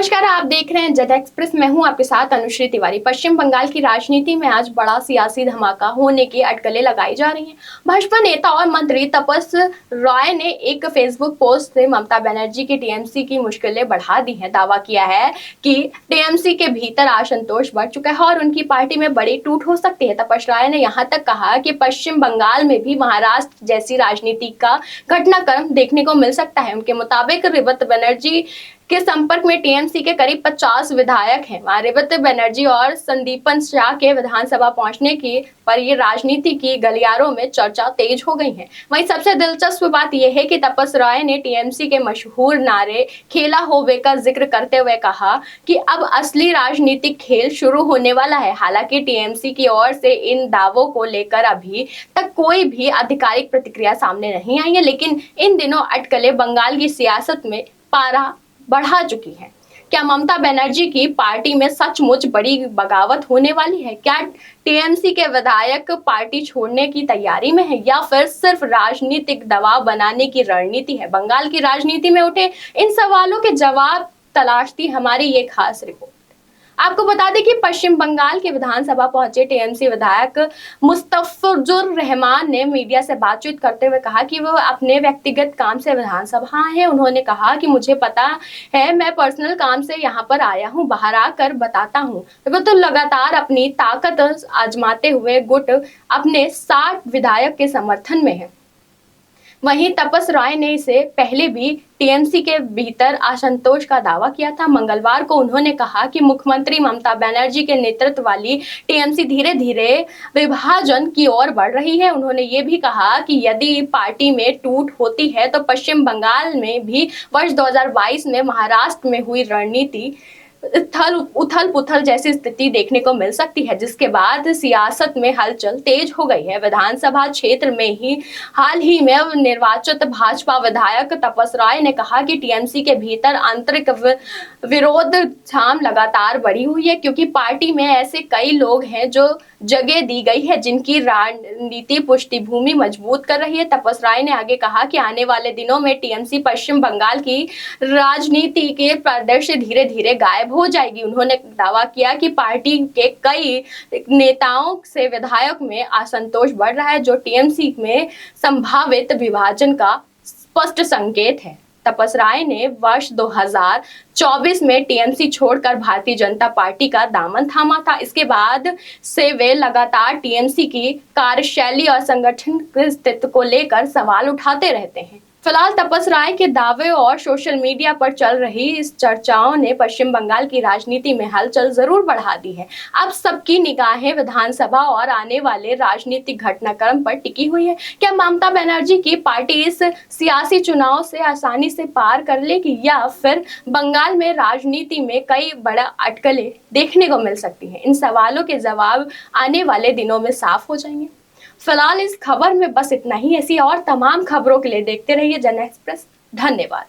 नमस्कार, आप देख रहे हैं जद एक्सप्रेस। मैं हूं आपके साथ अनुश्री तिवारी। पश्चिम बंगाल की राजनीति में आज बड़ा सियासी धमाका होने की अटकलें लगाई जा रही हैं। भाजपा नेता और मंत्री तपस रॉय ने एक फेसबुक पोस्ट से ममता बनर्जी की टीएमसी की मुश्किलें बढ़ा दी हैं। दावा किया है कि टीएमसी के भीतर असंतोष बढ़ चुका है और उनकी पार्टी में बड़ी टूट हो सकती है। तपस रॉय ने यहाँ तक कहा कि पश्चिम बंगाल में भी महाराष्ट्र जैसी राजनीति का घटनाक्रम देखने को मिल सकता है। उनके मुताबिक रेवती बनर्जी के संपर्क में टीएमसी के करीब 50 विधायक हैं। वहां रेवती बनर्जी और संदीपन शाह के विधानसभा पहुंचने की पर ये राजनीति की गलियारों में चर्चा तेज हो गई है। वहीं सबसे दिलचस्प बात यह है कि तपस रॉय ने टीएमसी के मशहूर नारे खेला होवे का जिक्र करते हुए कहा कि अब असली राजनीतिक खेल शुरू होने वाला है। हालांकि टीएमसी की ओर से इन दावों को लेकर अभी तक कोई भी आधिकारिक प्रतिक्रिया सामने नहीं आई है, लेकिन इन दिनों अटकलें बंगाल की सियासत में पारा बढ़ा चुकी है। क्या ममता बनर्जी की पार्टी में सचमुच बड़ी बगावत होने वाली है? क्या टीएमसी के विधायक पार्टी छोड़ने की तैयारी में है या फिर सिर्फ राजनीतिक दबाव बनाने की रणनीति है? बंगाल की राजनीति में उठे इन सवालों के जवाब तलाशती हमारी ये खास रिपोर्ट। आपको बता दें कि पश्चिम बंगाल के विधानसभा पहुंचे टीएमसी विधायक मुस्तफिजुर रहमान ने मीडिया से बातचीत करते हुए कहा कि वो अपने व्यक्तिगत काम से विधानसभा आए हैं। उन्होंने कहा कि मुझे पता है, मैं पर्सनल काम से यहाँ पर आया हूँ, बाहर आकर बताता हूँ। वो तो लगातार अपनी ताकत आजमाते हुए गुट अपने 60 विधायक के समर्थन में है। वहीं तपस रॉय ने इसे पहले भी टीएमसी के भीतर असंतोष का दावा किया था। मंगलवार को उन्होंने कहा कि मुख्यमंत्री ममता बनर्जी के नेतृत्व वाली टीएमसी धीरे धीरे विभाजन की ओर बढ़ रही है। उन्होंने ये भी कहा कि यदि पार्टी में टूट होती है तो पश्चिम बंगाल में भी वर्ष 2022 में महाराष्ट्र में हुई रणनीति उथल पुथल जैसी स्थिति देखने को मिल सकती है, जिसके बाद सियासत में हलचल तेज हो गई है। विधानसभा क्षेत्र में ही हाल ही में निर्वाचित भाजपा विधायक तपस रॉय ने कहा कि टीएमसी के भीतर आंतरिक विरोध छाम लगातार बढ़ी हुई है, क्योंकि पार्टी में ऐसे कई लोग हैं जो जगह दी गई है जिनकी रणनीति पृष्ठभूमि मजबूत कर रही है। तपस रॉय ने आगे कहा कि आने वाले दिनों में टीएमसी पश्चिम बंगाल की राजनीति के परिदृश्य धीरे धीरे गायब हो जाएगी। उन्होंने दावा किया कि पार्टी के कई नेताओं से विधायक में असंतोष बढ़ रहा है, जो टीएमसी में संभावित विभाजन का स्पष्ट संकेत है। तपस राय ने वर्ष 2024 में टीएमसी छोड़कर भारतीय जनता पार्टी का दामन थामा था। इसके बाद से वे लगातार टीएमसी की कार्यशैली और संगठन के अस्तित्व को लेकर सवाल उठाते रहते हैं। फिलहाल तपस राय के दावे और सोशल मीडिया पर चल रही इस चर्चाओं ने पश्चिम बंगाल की राजनीति में हलचल जरूर बढ़ा दी है। अब सबकी निगाहें विधानसभा और आने वाले राजनीतिक घटनाक्रम पर टिकी हुई है। क्या ममता बनर्जी की पार्टी इस सियासी चुनाव से आसानी से पार कर लेगी या फिर बंगाल में राजनीति में कई बड़ा अटकलें देखने को मिल सकती हैं? इन सवालों के जवाब आने वाले दिनों में साफ हो जाएंगे। फिलहाल इस खबर में बस इतना ही। ऐसी और तमाम खबरों के लिए देखते रहिए जन एक्सप्रेस। धन्यवाद।